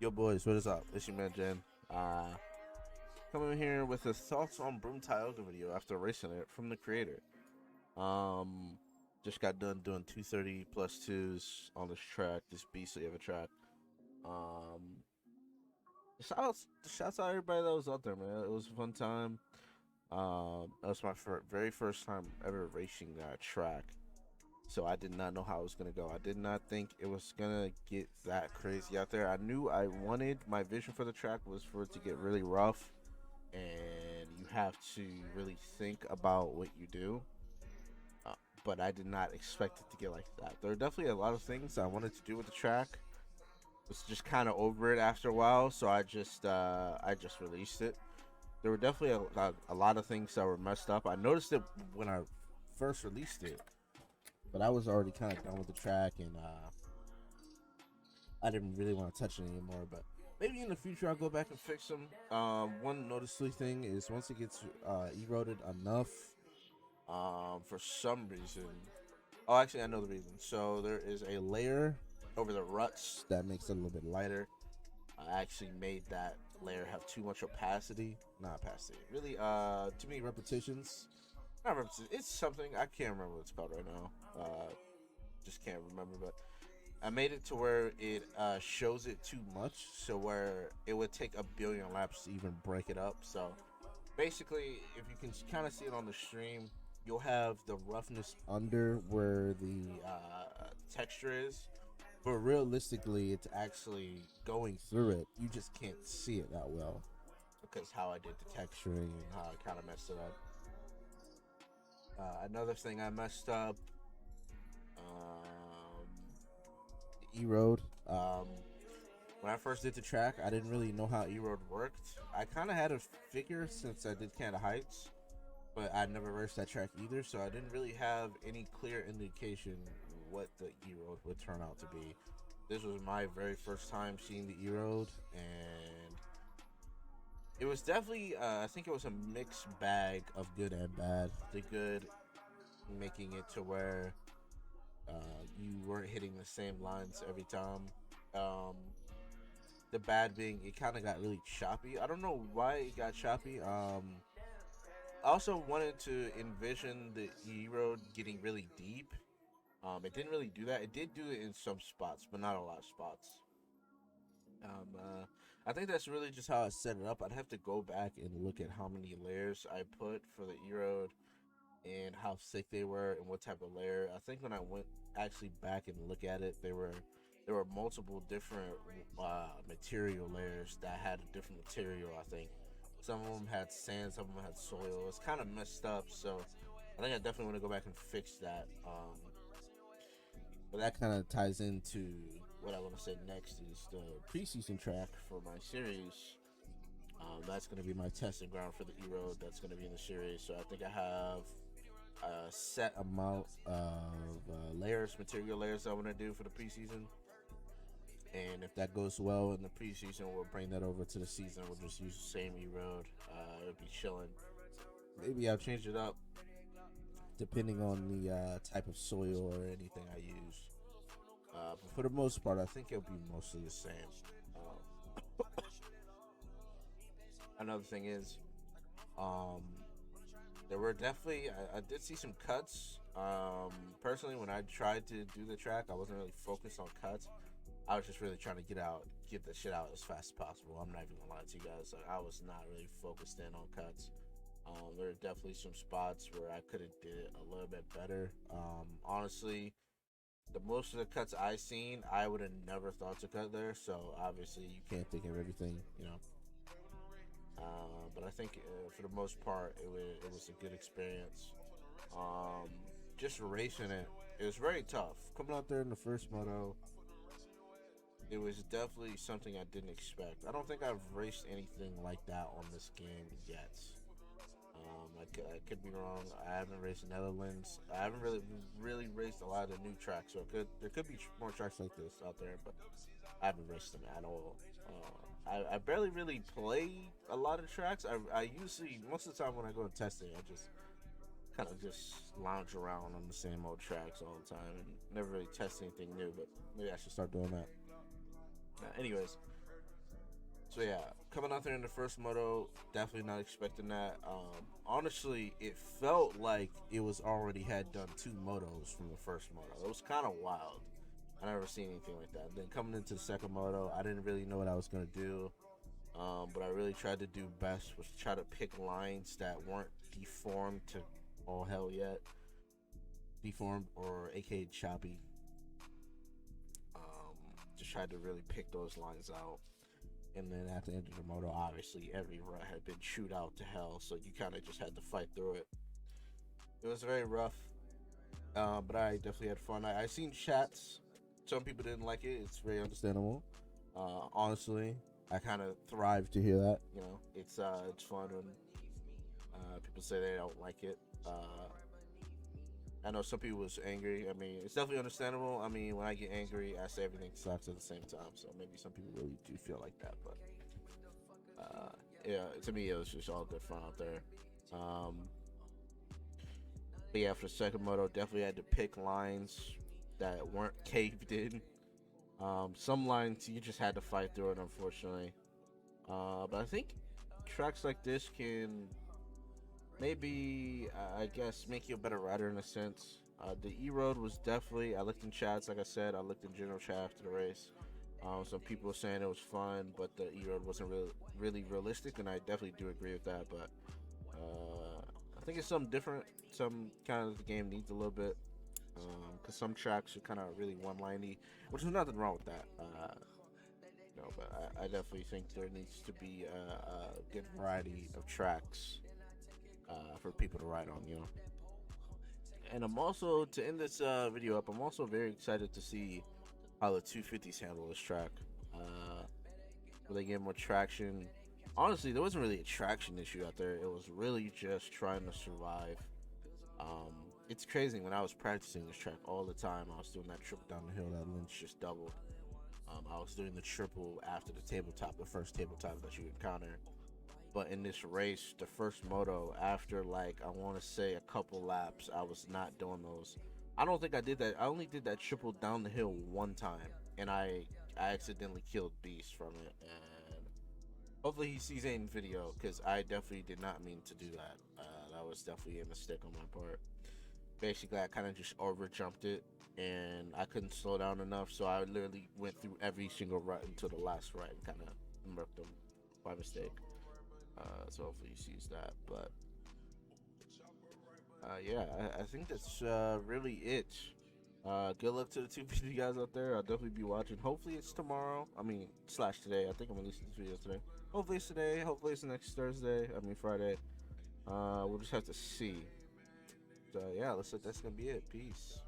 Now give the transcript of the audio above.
Yo, boys, what is up? It's your man Jen. Coming here with the thoughts on Broome Tioga video after racing it from the creator. Um, just got done doing 230 plus twos on this track, this beastly of a track. Um, shouts out everybody that was out there, man. It was a fun time. That was my very first time ever racing that track. So I did not know how it was gonna go. I did not think it was gonna get that crazy out there. I knew I wanted my vision for the track was for it to get really rough, and you have to really think about what you do. But I did not expect it to get like that. There are definitely a lot of things I wanted to do with the track. Was just kind of over it after a while, so I just released it. There were definitely a lot of things that were messed up. I noticed it when I first released it, but I was already kind of done with the track, and I didn't really want to touch it anymore. But maybe in the future I'll go back and fix them. One noticeable thing is once it gets eroded enough, for some reason. Oh, actually, I know the reason. So there is a layer over the ruts that makes it a little bit lighter. I actually made that layer have too much opacity. Not opacity. Really, too many repetitions. Not repetitions. It's something. I can't remember what it's called right now. Just can't remember. But I made it to where it shows it too much. So where it would take a billion laps to even break it up. So basically, if you can kind of see it on the stream, you'll have the roughness under where the texture is, but realistically it's actually going through it. You just can't see it that well because how I did the texturing and how I kind of messed it up. Another thing I messed up, erode. When I first did the track, I didn't really know how erode worked. I kind of had a figure since I did Canada Heights, but I never raced that track either, so I didn't really have any clear indication what the erode would turn out to be. This was my very first time seeing the erode, and it was definitely, I think it was a mixed bag of good and bad. The good making it to where you weren't hitting the same lines every time. The bad being it kind of got really choppy. I don't know why it got choppy. I also wanted to envision the erode getting really deep. It didn't really do that. It did do it in some spots, but not a lot of spots. I think that's really just how I set it up. I'd have to go back and look at how many layers I put for the erode and how thick they were and what type of layer. I think when I went actually back and look at it, there were multiple different material layers that had a different material. I think some of them had sand, some of them had soil. It's kind of messed up, so I think I definitely want to go back and fix that. But that kind of ties into what I want to say next is the preseason track for my series. That's going to be my testing ground for the erode that's going to be in the series. So I think I have a set amount of layers, material layers I want to do for the preseason. And if that goes well in the preseason, we'll bring that over to the season. We'll just use the same erode. It'll be chilling. Maybe I'll change it up depending on the type of soil or anything I use. But for the most part, I think it'll be mostly the same. Another thing is, there were definitely, I did see some cuts. Personally, when I tried to do the track, I wasn't really focused on cuts. I was just really trying to get the shit out as fast as possible. I'm not even gonna lie to you guys. Like, I was not really focused in on cuts. There are definitely some spots where I could have did it a little bit better. Honestly, the most of the cuts I seen, I would have never thought to cut there. So obviously, you can't think of everything, you know. But I think for the most part, it was a good experience. Just racing it was very tough. Coming out there in the first moto, it was definitely something I didn't expect. I don't think I've raced anything like that on this game yet. I could be wrong. I haven't raced Netherlands. I haven't really raced a lot of the new tracks. So there could be more tracks like this out there, but I haven't raced them at all. I barely really play a lot of tracks. I usually, most of the time when I go to testing, I just kind of just lounge around on the same old tracks all the time and never really test anything new. But maybe I should start doing that. Anyways, So yeah, coming out there in the first moto, definitely not expecting that. Honestly, it felt like it was already had done 2 motos from the first moto. It was kind of wild. I never seen anything like that. Then coming into the second moto, I didn't really know what I was gonna do. But I really tried to do best was try to pick lines that weren't deformed to all hell yet, deformed or aka choppy. Just tried to really pick those lines out. And then at the end of the moto, obviously every rut had been chewed out to hell, so you kind of just had to fight through it. It was very rough, but I definitely had fun. I seen chats. Some people didn't like it. It's very understandable. Honestly, I kind of thrive to hear that. You know, it's fun when people say they don't like it. I know some people was angry. I mean, it's definitely understandable. I mean, when I get angry, I say everything sucks at the same time. So maybe some people really do feel like that. But yeah, to me, it was just all good fun out there. But yeah, for the second moto, definitely had to pick lines that weren't caved in. Some lines you just had to fight through it, unfortunately. But I think tracks like this can maybe I guess make you a better rider in a sense. The E Road was definitely. I looked in chats, like I said. I looked in general chat after the race. Some people were saying it was fun, but the E Road wasn't really realistic, and I definitely do agree with that. But I think it's something different. Some kind of the game needs a little bit, because some tracks are kind of really one-liney, which is nothing wrong with that. No, but I definitely think there needs to be a good variety of tracks for people to ride on, you know. And I'm also to end this video up. I'm also very excited to see how the 250s handle this track. Will they get more traction? Honestly, there wasn't really a traction issue out there. It was really just trying to survive. It's crazy when I was practicing this track all the time. I was doing that triple down the hill that Lynch just doubled. I was doing the triple after the tabletop, the first tabletop that you encounter. But in this race, the first moto, after like I want to say a couple laps, I was not doing those. I don't think I did that. I only did that triple down the hill one time, and I accidentally killed Beast from it. And hopefully he sees it in video, because I definitely did not mean to do that. That was definitely a mistake on my part. Basically, I kind of just over jumped it, and I couldn't slow down enough, so I literally went through every single rut until the last rut and kind of murked them by mistake. So hopefully he sees that. But yeah, I think that's really it. Good luck to the 250 guys out there. I'll definitely be watching. Hopefully it's tomorrow. I mean, slash today. I think I'm releasing this video today. Hopefully it's today. Hopefully it's next Thursday. I mean Friday. We'll just have to see. So yeah, that's gonna be it. Peace.